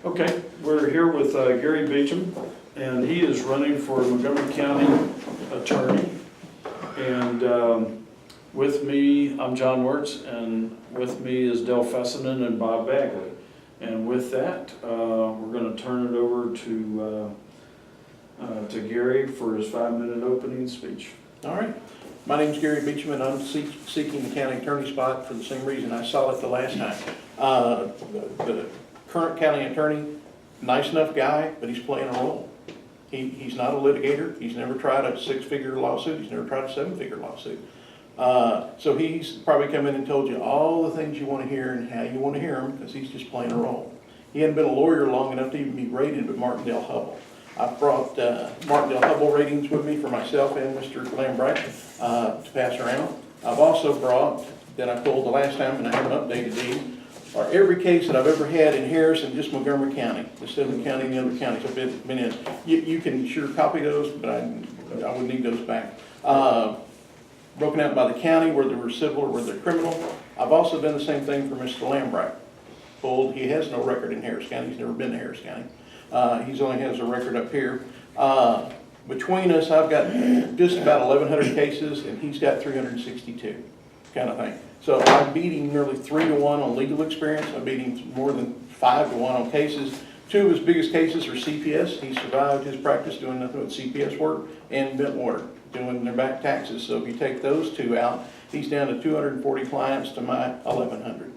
Okay, we're here with Gary Beachum, and he is running for Montgomery County Attorney. And with me, I'm John Wirtz, and with me is Del Fessenden and Bob Bagley. And with that, we're going to turn it over to Gary for his 5-minute opening speech. All right. My name's Gary Beachum, and I'm seeking the county attorney spot for the same reason I saw it the last time. The current county attorney, nice enough guy, but he's playing a role. He's not a litigator. He's never tried a 6-figure lawsuit. He's never tried a 7-figure lawsuit. So he's probably come in and told you all the things you want to hear and how you want to hear them, because he's just playing a role. He hadn't been a lawyer long enough to even be rated with Martindale Hubbell. I've brought Martindale Hubbell ratings with me for myself and Mr. Lambright to pass around. I've also brought, that I pulled the last time, and I haven't updated these, are every case that I've ever had in Harrison, just Montgomery County, the 7 county and the other counties I've been in. You can sure copy those, but I would need those back. Broken out by the county, whether they're civil or whether they're criminal. I've also done the same thing for Mr. Lambright. Pulled, he has no record in Harris County. He's never been to Harris County. He only has a record up here. Between us, I've got just about 1,100 cases, and he's got 362, kind of thing. So I'm beating nearly 3-1 on legal experience. I'm beating more than 5-1 on cases. 2 of his biggest cases are CPS. He survived his practice doing nothing but CPS work, and Bentwater doing their back taxes. So if you take those 2 out, he's down to 240 clients to my 1,100.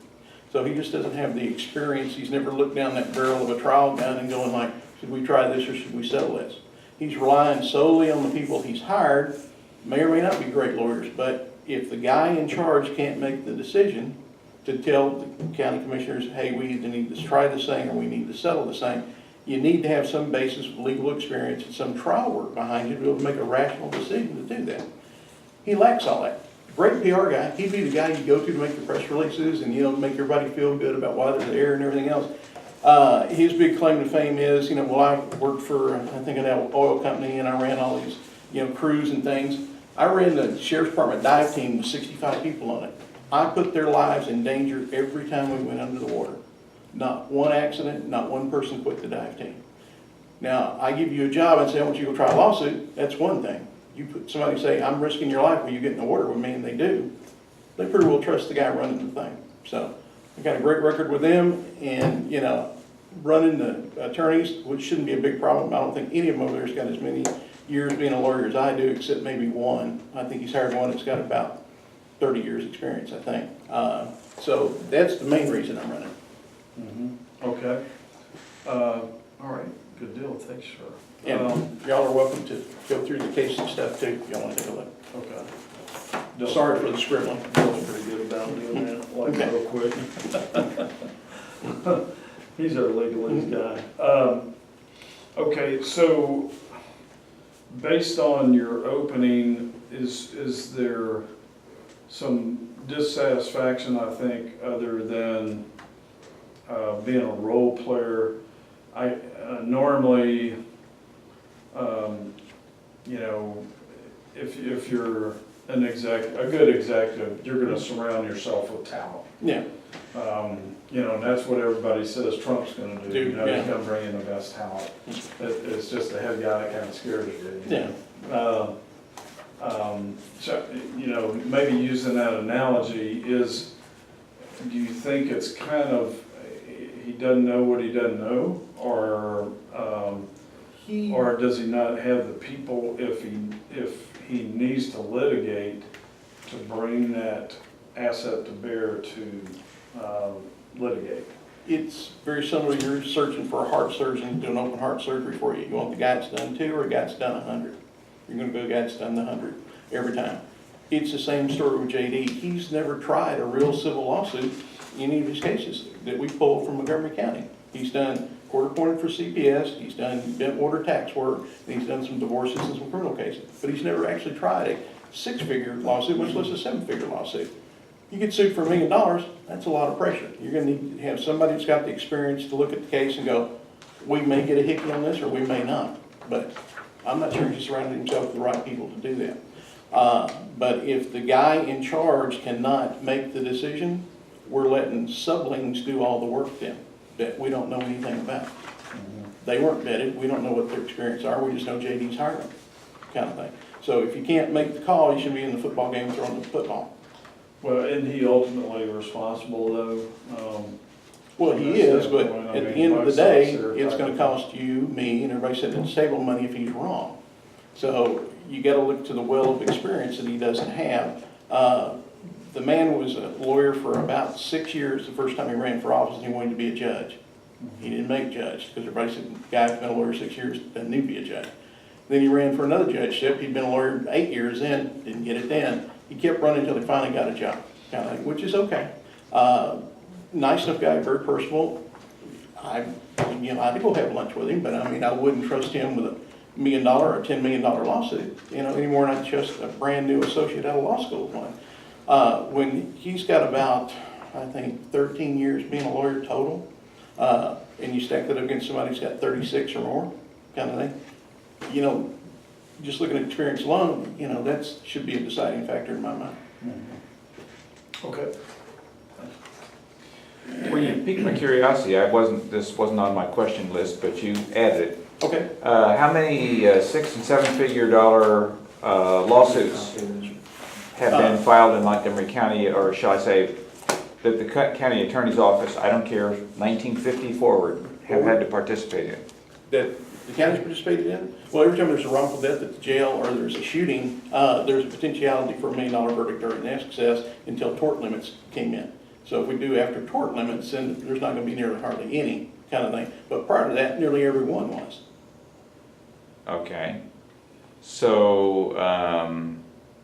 So he just doesn't have the experience. He's never looked down that barrel of a trial gun and going like, should we try this or should we settle this? He's relying solely on the people he's hired. May or may not be great lawyers, but if the guy in charge can't make the decision to tell the county commissioners, hey, we either need to try this thing or we need to settle this thing, you need to have some basis of legal experience and some trial work behind you to be able to make a rational decision to do that. He lacks all that. Great PR guy. He'd be the guy you go to make the press releases and, make everybody feel good about why they're there and everything else. His big claim to fame is, well, I worked for, I think, an oil company, and I ran all these, crews and things. I ran the Sheriff's Department dive team with 65 people on it. I put their lives in danger every time we went under the water. Not one accident, not one person quit the dive team. Now, I give you a job and say, I want you to go try a lawsuit. That's one thing. You put somebody say, I'm risking your life when you get in the water with me, and they do. They pretty well trust the guy running the thing. So I got a great record with them, and running the attorneys, which shouldn't be a big problem. I don't think any of them over there's got as many years being a lawyer as I do, except maybe one. I think he's hired one that's got about 30 years experience, I think. So that's the main reason I'm running. Mm-hmm. Okay. All right. Good deal. Thanks, sir. And y'all are welcome to go through the case and stuff too, if y'all want to take a look. Okay. Sorry for the scribbling. Bill's pretty good about doing that, real quick. He's our legalese guy. Okay, so based on your opening, is there some dissatisfaction, I think, other than being a role player? I normally, if you're a good executive, you're going to surround yourself with talent. Yeah. And that's what everybody says Trump's going to do. He's going to bring in the best talent. It's just the head guy that kind of scares you. Yeah. So, maybe using that analogy is, do you think it's kind of he doesn't know what he doesn't know, or does he not have the people if he needs to litigate to bring that asset to bear to litigate? It's very similar. You're searching for a heart surgeon to do an open heart surgery for you. You want the guy that's done 2 or a guy that's done 100? You're going to go the guy that's done the 100 every time. It's the same story with JD. He's never tried a real civil lawsuit in any of his cases that we pulled from Montgomery County. He's done court appointed for CPS, he's done Bentwater tax work, and he's done some divorces and some criminal cases. But he's never actually tried a 6-figure lawsuit, much less a 7-figure lawsuit. You get sued for $1 million, that's a lot of pressure. You're going to need to have somebody that's got the experience to look at the case and go, we may get a hickey on this or we may not. But I'm not sure he's surrounded himself with the right people to do that. But if the guy in charge cannot make the decision, we're letting sublings do all the work then. that we don't know anything about. They weren't vetted, we don't know what their experience are, we just know JD's hiring them, kind of thing. So if you can't make the call, you should be in the football game throwing the football. Well, isn't he ultimately responsible though? Well, he is, but at the end of the day, it's gonna cost you, me, and everybody sitting at the table money if he's wrong. So you gotta look to the well of experience that he doesn't have. The man was a lawyer for about 6 years the first time he ran for office, and he wanted to be a judge. He didn't make judge, because everybody said, the guy's been a lawyer 6 years, doesn't need to be a judge. Then he ran for another judgeship. He'd been a lawyer 8 years then, didn't get it then. He kept running until he finally got a job, kind of thing, which is okay. Nice enough guy, very personable. I'd go have lunch with him, but I mean, I wouldn't trust him with $1 million or a $10 million lawsuit, any more than I'd trust a brand new associate out of law school of mine. When he's got about, I think, 13 years being a lawyer total, and you stack that up against somebody who's got 36 or more, kind of thing, just looking at experience alone, that should be a deciding factor in my mind. Okay. Well, you piqued my curiosity. This wasn't on my question list, but you added it. Okay. How many 6- and 7-figure dollar lawsuits have been filed in Montgomery County, or shall I say, that the county attorney's office, I don't care, 1950 forward, have had to participate in? That the county's participated in? Well, every time there's a wrongful death at the jail or there's a shooting, there's a potentiality for $1 million verdict or an excess until tort limits came in. So if we do after tort limits, then there's not going to be nearly hardly any, kind of thing. But prior to that, nearly every one was. Okay. So,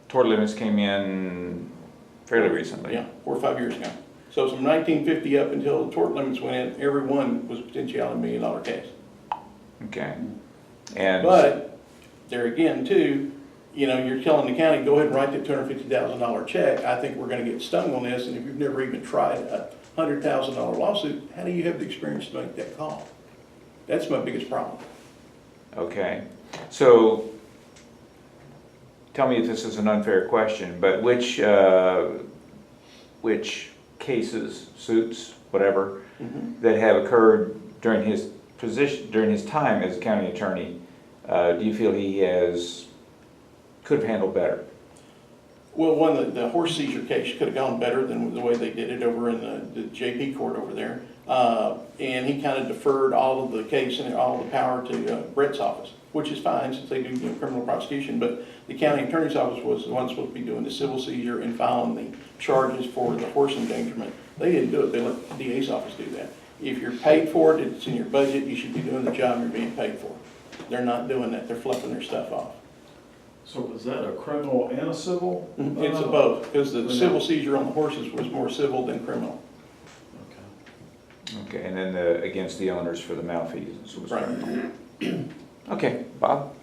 tort limits came in fairly recently. Yeah, 4 or 5 years ago. So from 1950 up until the tort limits went in, every one was potentiality $1 million case. Okay. And But there again, too, you're telling the county, go ahead and write that $250,000 check. I think we're going to get stung on this, and if you've never even tried a $100,000 lawsuit, how do you have the experience to make that call? That's my biggest problem. okay. So, tell me if this is an unfair question, but which cases, suits, whatever, that have occurred during his time as county attorney, do you feel he could have handled better? Well, the horse seizure case could have gone better than the way they did it over in the JP court over there. And he kind of deferred all of the case and all the power to Brett's office, which is fine since they do criminal prosecution. But the county attorney's office was the one supposed to be doing the civil seizure and filing the charges for the horse endangerment. They didn't do it. They let the DA's office do that. If you're paid for it, it's in your budget, you should be doing the job you're being paid for. They're not doing that. They're fluffing their stuff off. So was that a criminal and a civil? It's a both, because the civil seizure on the horses was more civil than criminal. Okay, and then against the owners for the malfeasance was Right. Okay, Bob?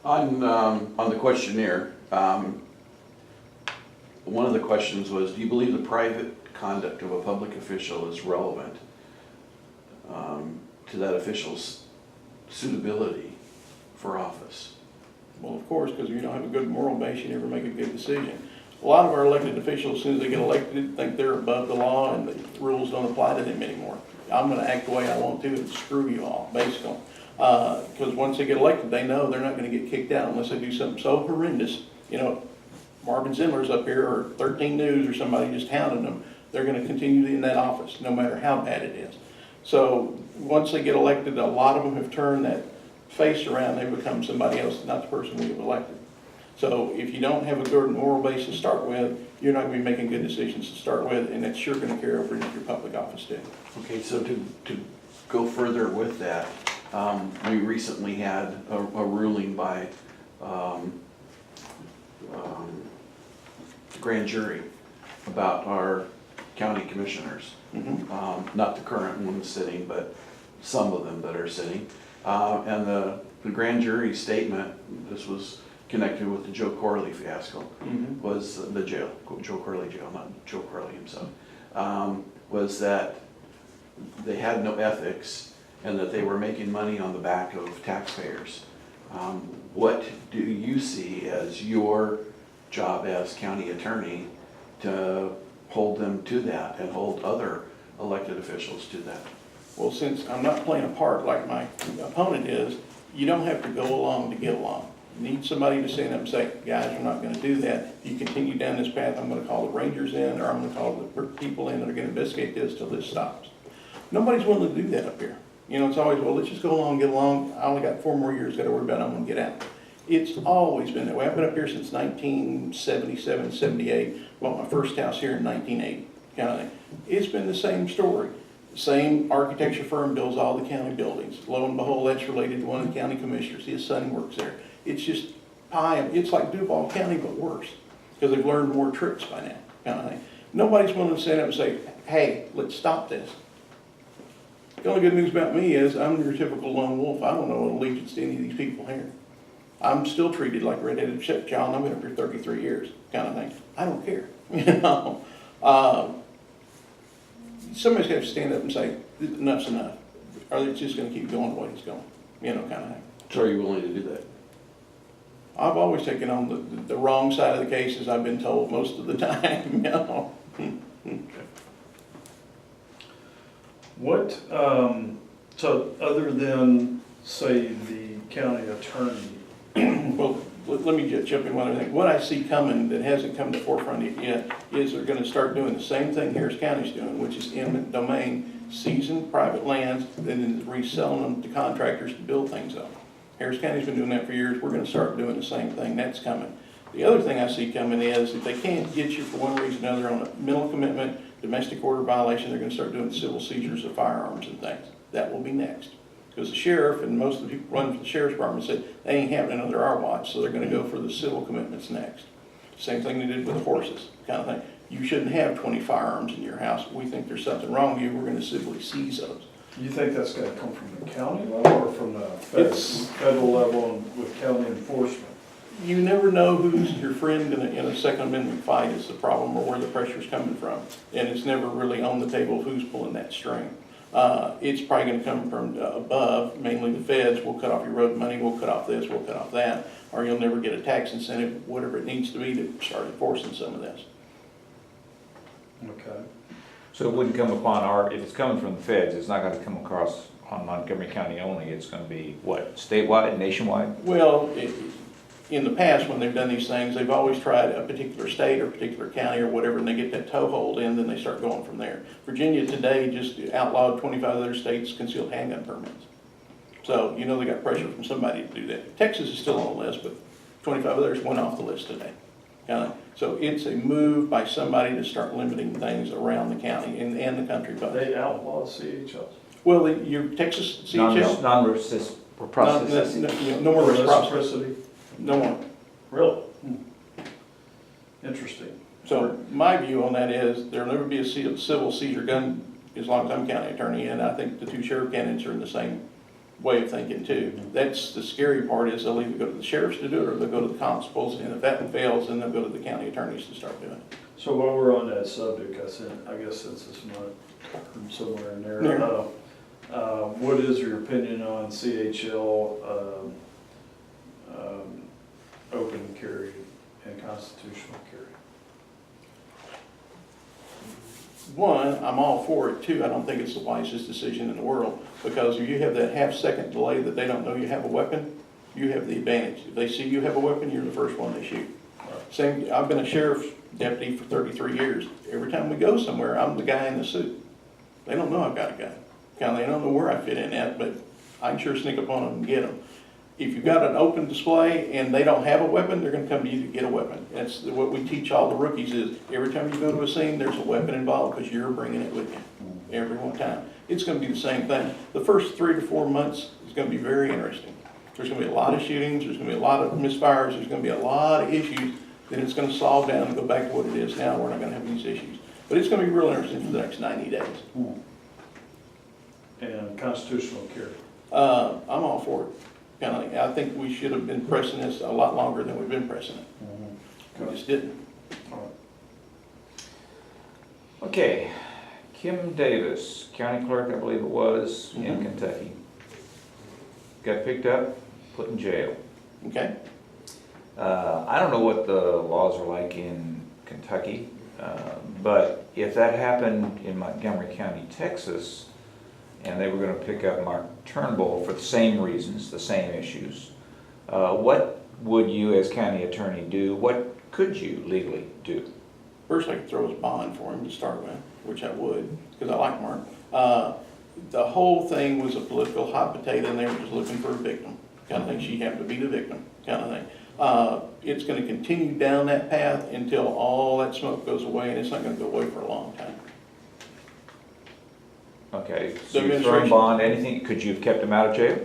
On the questionnaire, one of the questions was, do you believe the private conduct of a public official is relevant to that official's suitability for office? Well, of course, because if you don't have a good moral base, you never make a good decision. A lot of our elected officials, as soon as they get elected, think they're above the law and the rules don't apply to them anymore. I'm going to act the way I want to and screw you all, basically. Because once they get elected, they know they're not going to get kicked out unless they do something so horrendous. Marvin Zimmer's up here, or 13 News, or somebody just hounding them. They're going to continue in that office, no matter how bad it is. So once they get elected, a lot of them have turned that face around. They become somebody else, not the person we have elected. So if you don't have a good moral base to start with, you're not going to be making good decisions to start with, and that's sure going to carry over into your public office too. Okay, so to go further with that, we recently had a ruling by grand jury about our county commissioners. Not the current ones sitting, but some of them that are sitting. And the grand jury statement, this was connected with the Joe Corley fiasco, was the jail, Joe Corley jail, not Joe Corley himself, was that they had no ethics and that they were making money on the back of taxpayers. What do you see as your job as county attorney to hold them to that and hold other elected officials to that? Well, since I'm not playing a part like my opponent is, you don't have to go along to get along. You need somebody to stand up and say, guys, we're not gonna do that. If you continue down this path, I'm gonna call the rangers in, or I'm gonna call the people in that are gonna investigate this till this stops. Nobody's willing to do that up here. You know, it's always, well, let's just go along, get along. I only got 4 more years, gotta worry about it, I'm gonna get out. It's always been that way. I've been up here since 1977, 78, bought my first house here in 1980, kind of thing. It's been the same story. The same architecture firm builds all the county buildings. Lo and behold, that's related to one of the county commissioners. His son works there. It's just pie, it's like Duval County, but worse, because they've learned more tricks by now, kind of thing. Nobody's willing to stand up and say, hey, let's stop this. The only good news about me is I'm your typical lone wolf. I don't know allegiance to any of these people here. I'm still treated like a redheaded stepchild, and I've been up here 33 years, kind of thing. I don't care, you know. Somebody's got to stand up and say, enough's enough, or it's just going to keep going the way it's going, you know, kind of thing. So are you willing to do that? I've always taken on the wrong side of the cases, I've been told most of the time, you know. What, so other than, say, the county attorney, Well, let me just jump in one other thing. What I see coming that hasn't come to the forefront yet is they're gonna start doing the same thing Harris County's doing, which is eminent domain, seizing private lands, and then reselling them to contractors to build things on. Harris County's been doing that for years. We're gonna start doing the same thing. That's coming. The other thing I see coming is if they can't get you for one reason or another on a mental commitment, domestic order violation, they're gonna start doing civil seizures of firearms and things. That will be next. Because the sheriff and most of the people running for the sheriff's department said they ain't happening under our watch, so they're gonna go for the civil commitments next. Same thing they did with the horses, kind of thing. You shouldn't have 20 firearms in your house. We think there's something wrong with you, we're gonna civilly seize those. you think that's gonna come from the county level or from the federal level and with county enforcement? You never know who's your friend in a Second Amendment fight is the problem, or where the pressure's coming from. And it's never really on the table of who's pulling that string. It's probably gonna come from above, mainly the feds. We'll cut off your road money, we'll cut off this, we'll cut off that, or you'll never get a tax incentive, whatever it needs to be to start enforcing some of this. Okay. So it wouldn't come upon our, if it's coming from the feds, it's not gonna come across on Montgomery County only, it's gonna be, what, statewide, nationwide? Well, in the past, when they've done these things, they've always tried a particular state or particular county or whatever, and they get that toehold in, then they start going from there. Virginia today just outlawed 25 other states concealed handgun permits. So, you know, they got pressure from somebody to do that. Texas is still on the list, but 25 others went off the list today. So it's a move by somebody to start limiting things around the county and the country. But They outlaw CHLs? well, your Texas CHL, Non-reciprocity. no more reciprocity. No more. Really? Interesting. So my view on that is there'll never be a civil seizure gun as long as I'm county attorney, and I think the two sheriff candidates are in the same way of thinking too. That's the scary part is they'll either go to the sheriffs to do it or they'll go to the constables, and if that fails, then they'll go to the county attorneys to start doing it. So while we're on that subject, I guess since it's not from somewhere in there, what is your opinion on CHL open carry and constitutional carry? One, I'm all for it. Two, I don't think it's the wisest decision in the world, because if you have that half-second delay that they don't know you have a weapon, you have the advantage. If they see you have a weapon, you're the first one they shoot. Same, I've been a sheriff's deputy for 33 years. Every time we go somewhere, I'm the guy in the suit. They don't know I've got a gun. They don't know where I fit in at, but I can sure sneak up on them and get them. If you've got an open display and they don't have a weapon, they're gonna come to you to get a weapon. That's what we teach all the rookies is, every time you go to a scene, there's a weapon involved because you're bringing it with you, every one time. It's gonna be the same thing. The first 3 to 4 months is gonna be very interesting. There's gonna be a lot of shootings, there's gonna be a lot of misfires, there's gonna be a lot of issues, then it's gonna solve down and go back to what it is now. We're not gonna have these issues. But it's gonna be real interesting for the next 90 days. And constitutional carry? I'm all for it. I think we should have been pressing this a lot longer than we've been pressing it. We just didn't. Okay, Kim Davis, county clerk, I believe it was, in Kentucky. Got picked up, put in jail. Okay. I don't know what the laws are like in Kentucky, but if that happened in Montgomery County, Texas, and they were gonna pick up Mark Turnbull for the same reasons, the same issues, what would you as county attorney do? What could you legally do? First, I could throw his bond for him to start with, which I would, because I like Mark. The whole thing was a political hot potato, and they were just looking for a victim, kind of thing. She happened to be the victim, kind of thing. It's going to continue down that path until all that smoke goes away, and it's not going to go away for a long time. Okay, The so you're throwing administration- bond, anything, could you have kept him out of jail?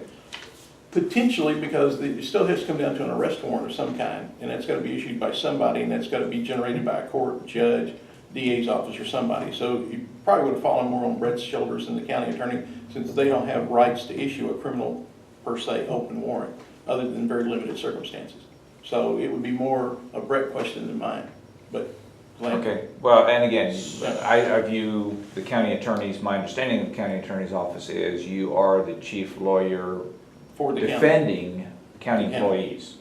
Potentially, because it still has to come down to an arrest warrant of some kind, and that's got to be issued by somebody, and that's got to be generated by a court, judge, DA's office, or somebody. So you probably would have fallen more on Brett's shoulders than the county attorney, since they don't have rights to issue a criminal, per se, open warrant, other than very limited circumstances. So it would be more a Brett question than mine, but. Okay, well, and again, I view the county attorney's, my understanding of the county attorney's office is you are the chief lawyer For the county. defending county Yeah. employees.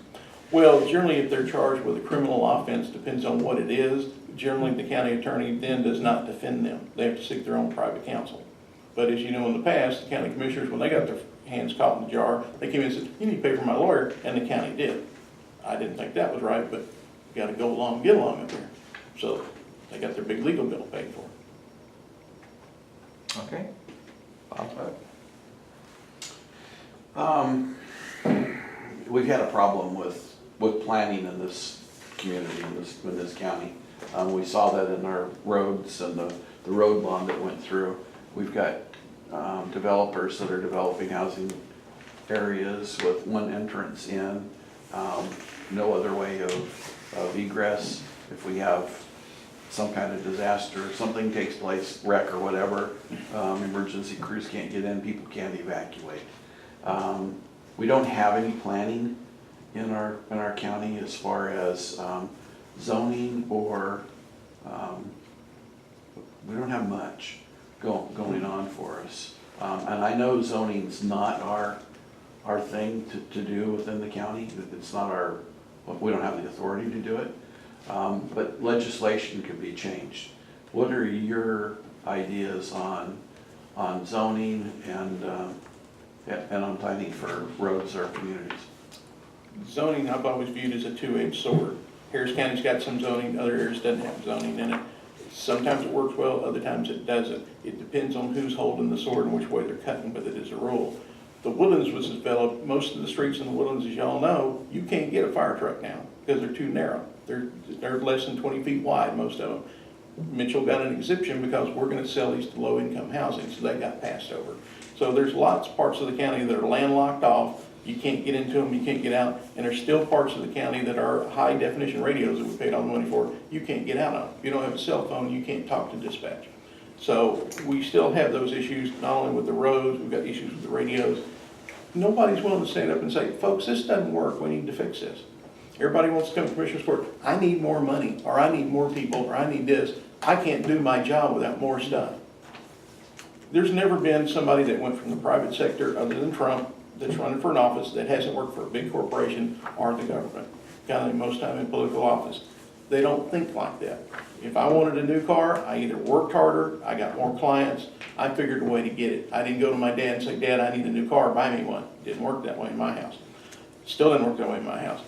Well, generally, if they're charged with a criminal offense, depends on what it is. Generally, the county attorney then does not defend them. They have to seek their own private counsel. But as you know, in the past, the county commissioners, when they got their hands caught in the jar, they came in and said, you need to pay for my lawyer, and the county did. I didn't think that was right, but you gotta go along and get along up here. So they got their big legal bill paid for. Okay. We've had a problem with planning in this community, in this county. We saw that in our roads and the road bond that went through. We've got developers that are developing housing areas with one entrance in, no other way of egress. If we have some kind of disaster, something takes place, wreck or whatever, emergency crews can't get in, people can't evacuate. We don't have any planning in our county as far as zoning or, we don't have much going on for us. And I know zoning's not our thing to do within the county. It's not we don't have the authority to do it. But legislation could be changed. What are your ideas on zoning and on planning for roads or communities? Zoning, I've always viewed as a two-edged sword. Harris County's got some zoning, other areas doesn't have zoning in it. Sometimes it works well, other times it doesn't. It depends on who's holding the sword and which way they're cutting with it as a rule. The Woodlands was developed, most of the streets in the Woodlands, as y'all know, you can't get a fire truck now because they're too narrow. They're less than 20 feet wide, most of them. Mitchell got an exemption because we're gonna sell these to low-income housing, so that got passed over. So there's lots of parts of the county that are landlocked off. You can't get into them, you can't get out, and there's still parts of the county that are high-definition radios that we paid all the money for. You can't get out on. If you don't have a cell phone, you can't talk to dispatch. So we still have those issues, not only with the roads, we've got issues with the radios. Nobody's willing to stand up and say, folks, this doesn't work, we need to fix this. Everybody wants to come to Commissioner's Court, I need more money, or I need more people, or I need this. I can't do my job without more stuff. There's never been somebody that went from the private sector, other than Trump, that's running for an office that hasn't worked for a big corporation or the government. Kind of most time in political office. They don't think like that. If I wanted a new car, I either worked harder, I got more clients, I figured a way to get it. I didn't go to my dad and say, Dad, I need a new car, buy me one. Didn't work that way in my house. Still didn't work that way in my house.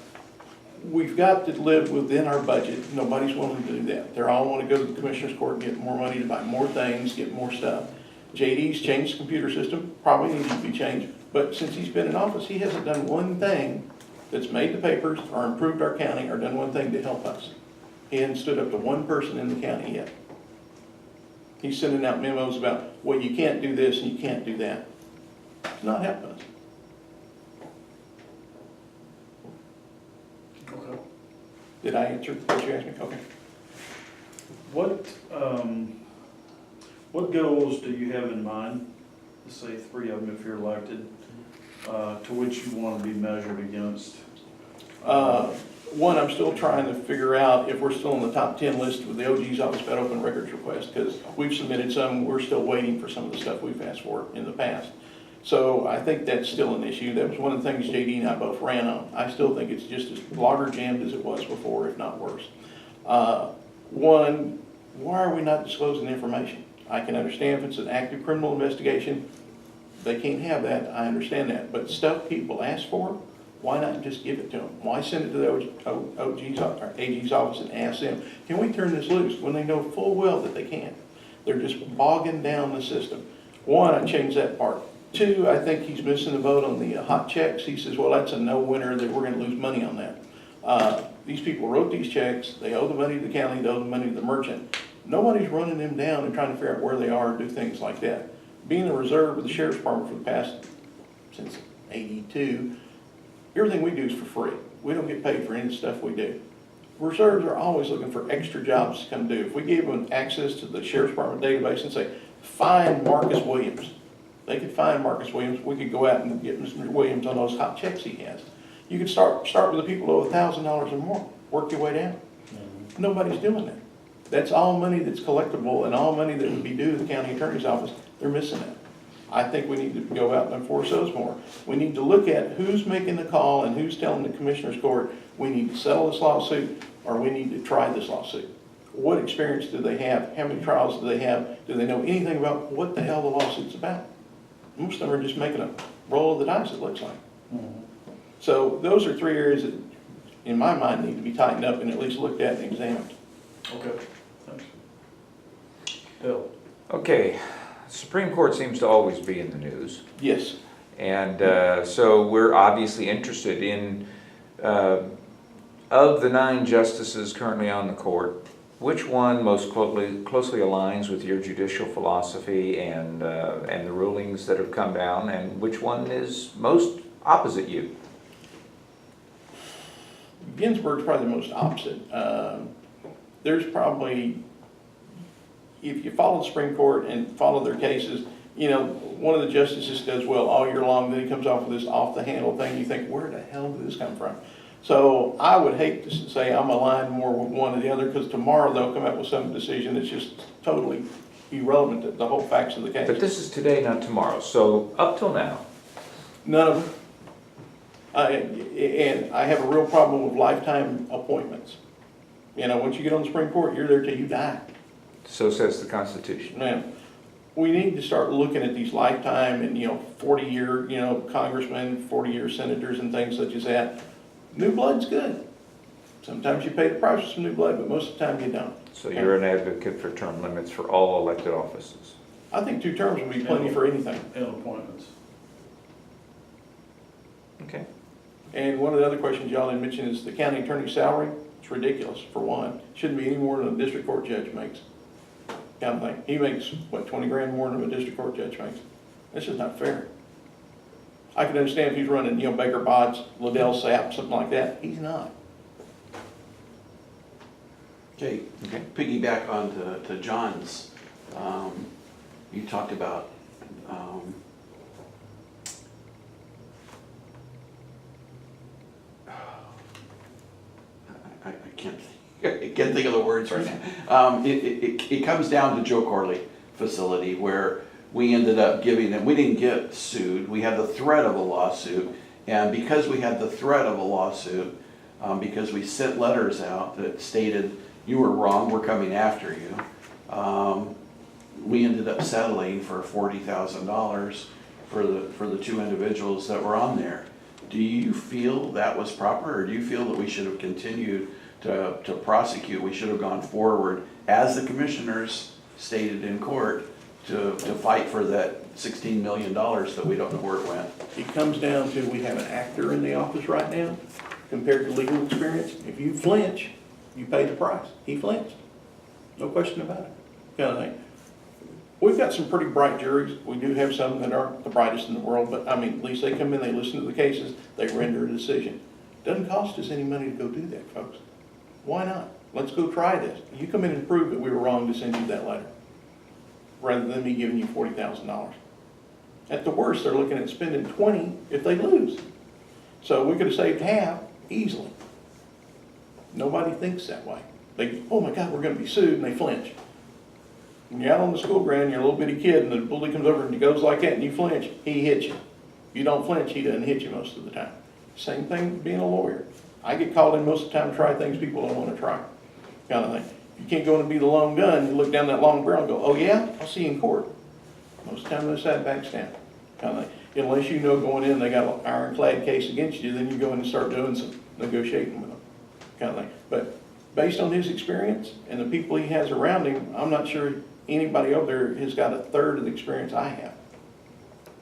We've got to live within our budget. Nobody's willing to do that. They all want to go to the Commissioner's Court and get more money to buy more things, get more stuff. JD's changed the computer system, probably needs to be changed, but since he's been in office, he hasn't done one thing that's made the papers or improved our county or done one thing to help us. He hasn't stood up to one person in the county yet. He's sending out memos about, well, you can't do this and you can't do that. It's not helping us. Okay. Did I answer what you asked me? Okay. What goals do you have in mind, let's say 3 of them if you're elected, to which you want to be measured against? One, I'm still trying to figure out if we're still in the top 10 list with the OG's office about open records request, because we've submitted some, we're still waiting for some of the stuff we've asked for in the past. So I think that's still an issue. That was one of the things JD and I both ran on. I still think it's just as logger jammed as it was before, if not worse. One, why are we not disclosing the information? I can understand if it's an active criminal investigation, they can't have that, I understand that, but stuff people ask for, why not just give it to them? Why send it to the AG's office and ask them, can we turn this loose, when they know full well that they can't? They're just bogging down the system. One, I changed that part. Two, I think he's missing the boat on the hot checks. He says, well, that's a no-winner, that we're gonna lose money on that. These people wrote these checks, they owe the money to the county, they owe the money to the merchant. Nobody's running them down and trying to figure out where they are and do things like that. Being a reserve with the sheriff's department for the past, since '82, everything we do is for free. We don't get paid for any of the stuff we do. Reserves are always looking for extra jobs to come do. If we gave them access to the sheriff's department database and say, find Marcus Williams, they could find Marcus Williams. We could go out and get Mr. Williams on those hot checks he has. You could start with the people who owe $1,000 or more. Work your way down. Nobody's doing that. That's all money that's collectible and all money that would be due to the county attorney's office. They're missing that. I think we need to go out and enforce those more. We need to look at who's making the call and who's telling the commissioner's court, we need to settle this lawsuit or we need to try this lawsuit. What experience do they have? How many trials do they have? Do they know anything about what the hell the lawsuit's about? Most of them are just making a roll of the dice, it looks like. So those are three areas that, in my mind, need to be tightened up and at least looked at and examined. Okay, thanks. Bill? Okay, Supreme Court seems to always be in the news. Yes. And so we're obviously interested in, of the 9 justices currently on the court, which one most closely aligns with your judicial philosophy and the rulings that have come down, and which one is most opposite you? Ginsburg's probably the most opposite. There's probably, if you follow the Supreme Court and follow their cases, you know, one of the justices does well all year long, then he comes off with this off-the-handle thing, you think, where the hell did this come from? So I would hate to say I'm aligned more with one or the other, because tomorrow they'll come out with some decision that's just totally irrelevant to the whole facts of the case. But this is today, not tomorrow, so up till now. None of them. And I have a real problem with lifetime appointments. You know, once you get on the Supreme Court, you're there till you die. So says the Constitution. Now, we need to start looking at these lifetime and, 40-year, congressmen, 40-year senators and things such as that. New blood's good. Sometimes you pay the price for some new blood, but most of the time you don't. So you're an advocate for term limits for all elected offices? I think 2 terms would be plenty for anything. And appointments. Okay. And one of the other questions y'all didn't mention is the county attorney's salary. It's ridiculous, for one. Shouldn't be any more than a district court judge makes. Kind of thing. He makes, what, 20 grand more than a district court judge makes? That's just not fair. I can understand if he's running, Baker Botts, Liddell Sapp, something like that. He's not. Okay, piggyback on to John's, you talked about, I can't think of the words right now. It comes down to Johor Lee Facility, where we ended up giving them, we didn't get sued, we had the threat of a lawsuit, and because we had the threat of a lawsuit, because we sent letters out that stated, you were wrong, we're coming after you, we ended up settling for $40,000 for the 2 individuals that were on there. Do you feel that was proper, or do you feel that we should have continued to prosecute? We should have gone forward, as the commissioners stated in court, to fight for that $16 million that we don't know where it went. It comes down to, we have an actor in the office right now, compared to legal experience. If you flinch, you pay the price. He flinched. No question about it. Kind of thing. We've got some pretty bright juries. We do have some that aren't the brightest in the world, but at least they come in, they listen to the cases, they render a decision. Doesn't cost us any money to go do that, folks. Why not? Let's go try this. You come in and prove that we were wrong to send you that letter, rather than me giving you $40,000. At the worst, they're looking at spending $20 if they lose. So we could have saved half easily. Nobody thinks that way. They, oh my God, we're going to be sued, and they flinch. When you're out on the school ground, you're a little bitty kid, and the bully comes over and he goes like that, and you flinch, he hits you. You don't flinch, he doesn't hit you most of the time. Same thing being a lawyer. I get called in most of the time to try things people don't want to try, kind of thing. You can't go in and be the lone gun, you look down that long barrel and go, oh yeah, I'll see you in court. Most of the time the other side backs down. kind of thing. Unless you know going in, they got an ironclad case against you, then you go in and start doing some negotiating with them, kind of thing. But based on his experience and the people he has around him, I'm not sure anybody over there has got a third of the experience I have.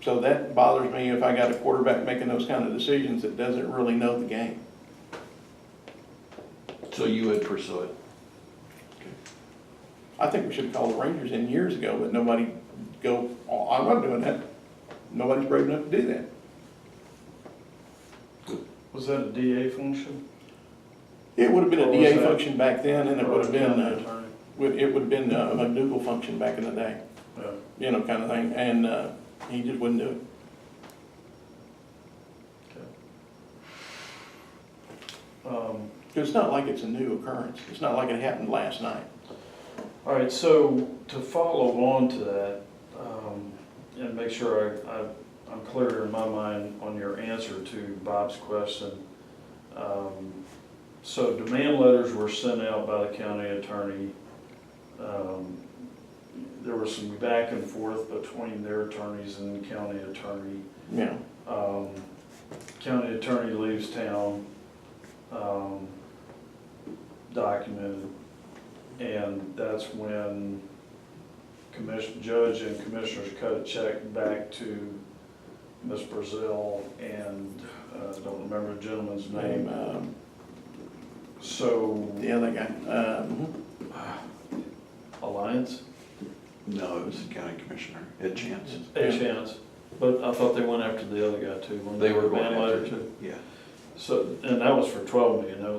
So that bothers me if I got a quarterback making those kind of decisions that doesn't really know the game. So you would pursue it? I think we should have called the Rangers in years ago, but nobody go, oh, I'm not doing that. Nobody's brave enough to do that. Was that a DA function? It would have been Or a was DA that- function back then, and it would have been, County attorney? it would have been a McDougal function back in the day, Yeah. you know, kind of thing, and he just wouldn't do it. Because it's not like it's a new occurrence. It's not like it happened last night. All right, so to follow on to that, and make sure I'm clear in my mind on your answer to Bob's question. So demand letters were sent out by the county attorney. There was some back and forth between their attorneys and the county attorney. Yeah. County attorney leaves town, documented, and that's when judge and commissioners cut a check back to Ms. Brazil and, I don't remember the gentleman's name. So, The other guy. Alliance, No, it was the county commissioner, Ed Chance. a chance, but I thought they went after the other guy too. When They were going demand letter after, too. yeah. So, and that was for 12 million, that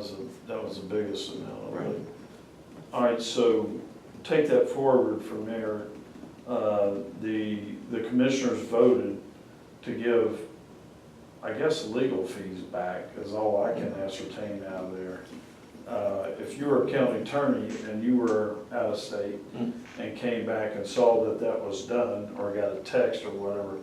was the biggest amount, I Right. believe. All right, so take that forward from there. The commissioners voted to give, I guess, legal fees back is all I can ascertain out of there. If you were a county attorney and you were out of state and came back and saw that that was done, or got a text or whatever,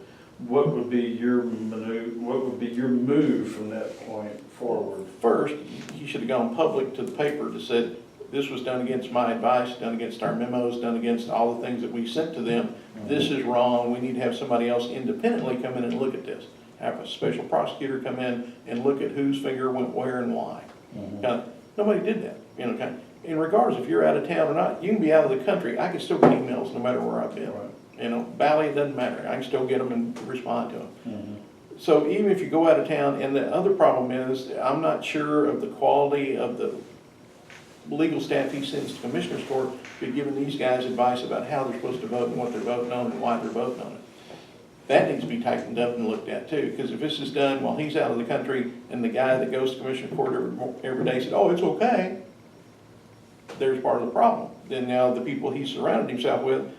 what would be your move from that point forward? First, he should have gone public to the paper to said, this was done against my advice, done against our memos, done against all the things that we sent to them. This is wrong. We need to have somebody else independently come in and look at this. Have a special prosecutor come in and look at whose finger went where and why. Nobody did that, you know, kind of. And regardless if you're out of town or not, you can be out of the country. I can still get emails no matter where I've been. Right. You know, Valley, it doesn't matter. I can still get them and respond to them. So even if you go out of town, and the other problem is, I'm not sure of the quality of the legal staff he sends to Commissioner's Court be giving these guys advice about how they're supposed to vote and what they're voting on and why they're voting on it. That needs to be tightened up and looked at too, because if this is done while he's out of the country and the guy that goes to Commissioner Court every day said, oh, it's okay, there's part of the problem. Then now the people he's surrounded himself with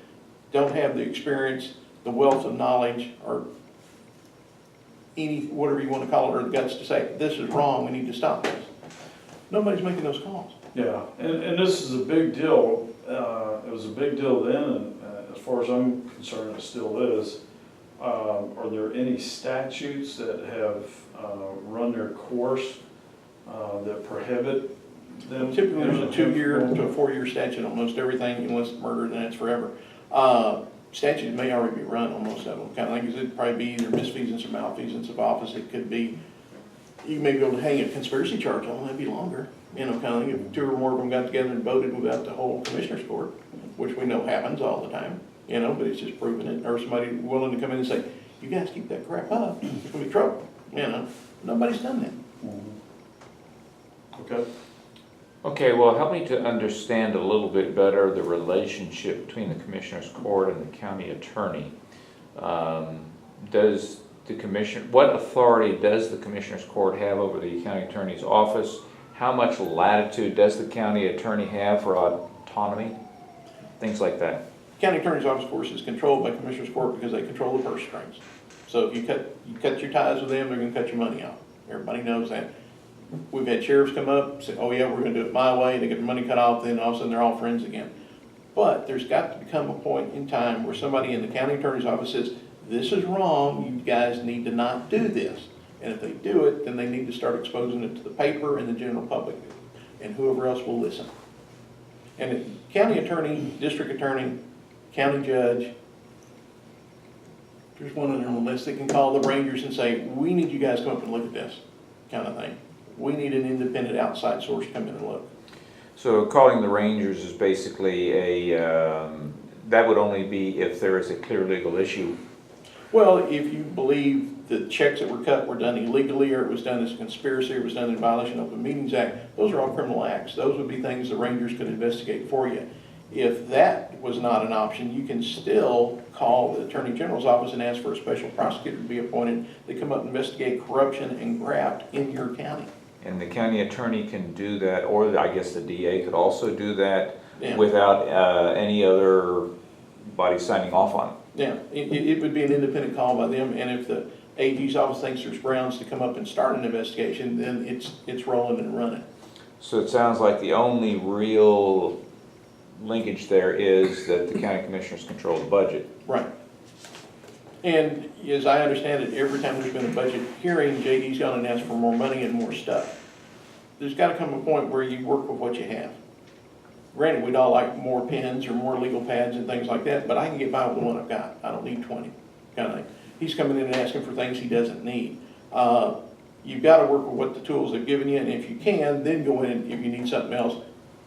don't have the experience, the wealth of knowledge, or any, whatever you want to call it, or the guts to say, this is wrong, we need to stop this. Nobody's making those calls. Yeah, and this is a big deal. It was a big deal then, and as far as I'm concerned, it still is. Are there any statutes that have run their course that prohibit them? Typically, there's a 2-year to a 4-year statute on most everything, unless it's murder, then it's forever. Statutes may already be run on most of them. Kind of like, it'd probably be either misfeasance or malfeasance of office. It could be, you may be able to hang a conspiracy charge on, that'd be longer. You know, kind of like if 2 or more of them got together and voted without the whole Commissioner's Court, which we know happens all the time, you know, but it's just proving it. Or somebody willing to come in and say, you guys keep that crap up, it's gonna be trouble, you know. Nobody's done that. Okay. Okay, well, help me to understand a little bit better the relationship between the Commissioner's Court and the county attorney. Does the what authority does the Commissioner's Court have over the county attorney's office? How much latitude does the county attorney have for autonomy? Things like that. County Attorney's Office, of course, is controlled by Commissioner's Court because they control the purse strings. So if you cut your ties with them, they're gonna cut your money off. Everybody knows that. We've had sheriffs come up, say, oh yeah, we're gonna do it my way, they get their money cut off, then all of a sudden they're all friends again. But there's got to become a point in time where somebody in the County Attorney's Office says, this is wrong, you guys need to not do this. And if they do it, then they need to start exposing it to the paper and the general public, and whoever else will listen. And county attorney, district attorney, county judge, There's one on the list. They can call the Rangers and say, we need you guys to come up and look at this, kind of thing. We need an independent outside source to come in and look. So calling the Rangers is basically that would only be if there is a clear legal issue. Well, if you believe the checks that were cut were done illegally, or it was done as a conspiracy, or it was done in violation of the Open Meetings Act, those are all criminal acts. Those would be things the Rangers could investigate for you. If that was not an option, you can still call the Attorney General's office and ask for a special prosecutor to be appointed to come up and investigate corruption and graft in your county. And the county attorney can do that, or I guess the DA could also do that Yeah. without any other body signing off on it. Yeah, it would be an independent call by them, and if the AG's office thinks there's grounds to come up and start an investigation, then it's rolling and running. So it sounds like the only real linkage there is that the county commissioners control the budget. Right. And as I understand it, every time there's been a budget hearing, JD's gone and asked for more money and more stuff. There's gotta come a point where you work with what you have. Granted, we'd all like more pens or more legal pads and things like that, but I can get by with the one I've got. I don't need 20, kind of thing. He's coming in and asking for things he doesn't need. You've gotta work with what the tools they've given you, and if you can, then go in and if you need something else,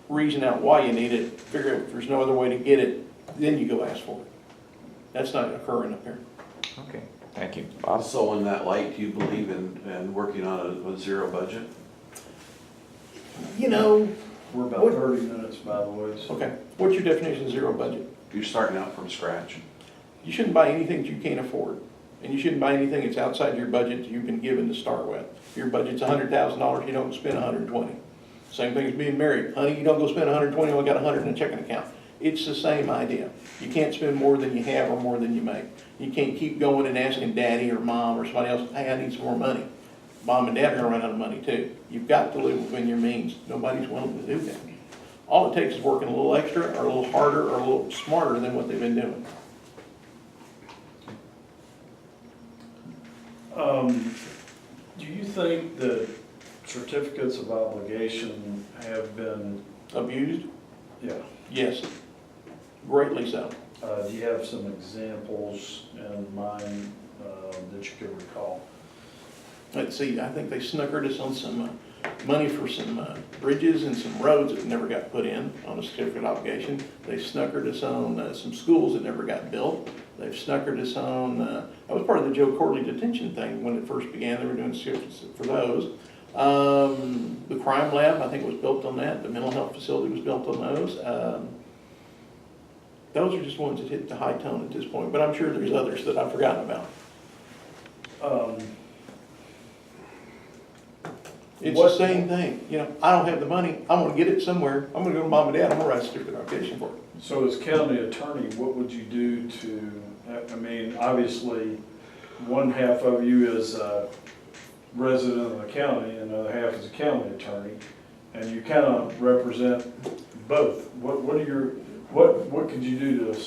reason out why you need it, figure out if there's no other way to get it, then you go ask for it. That's not occurring up here. Okay, thank you. Bob? So in that light, do you believe in working on a zero budget? You know, We're about 30 minutes, by the way, so. okay, what's your definition of zero budget? You're starting out from scratch. You shouldn't buy anything that you can't afford. And you shouldn't buy anything that's outside your budget that you've been given to start with. If your budget's $100,000, you don't spend $120,000. Same thing as being married. Honey, you don't go spend $120,000, only got $100 in a checking account. It's the same idea. You can't spend more than you have or more than you make. You can't keep going and asking daddy or mom or somebody else, hey, I need some more money. Mom and dad are gonna run out of money too. You've got to live within your means. Nobody's willing to do that. All it takes is working a little extra or a little harder or a little smarter than what they've been doing. Do you think that certificates of obligation have been, Abused? yeah, Yes. Greatly so. do you have some examples in mind that you could recall? Let's see, I think they snookered us on some money for some bridges and some roads that never got put in on a certificate of obligation. They snookered us on some schools that never got built. They've snookered us on, that was part of the Johor Lee detention thing when it first began. They were doing certificates for those. The crime lab, I think, was built on that. The mental health facility was built on those. Those are just ones that hit the high tone at this point, but I'm sure there's others that I've forgotten about. It's the same thing, you know, I don't have the money, I'm gonna get it somewhere, I'm gonna go to mom and dad, I'm gonna write a certificate of obligation for it. So as county attorney, what would you do to, I mean, obviously, one half of you is a resident of the county, and the other half is a county attorney, and you kind of represent both. What could you do to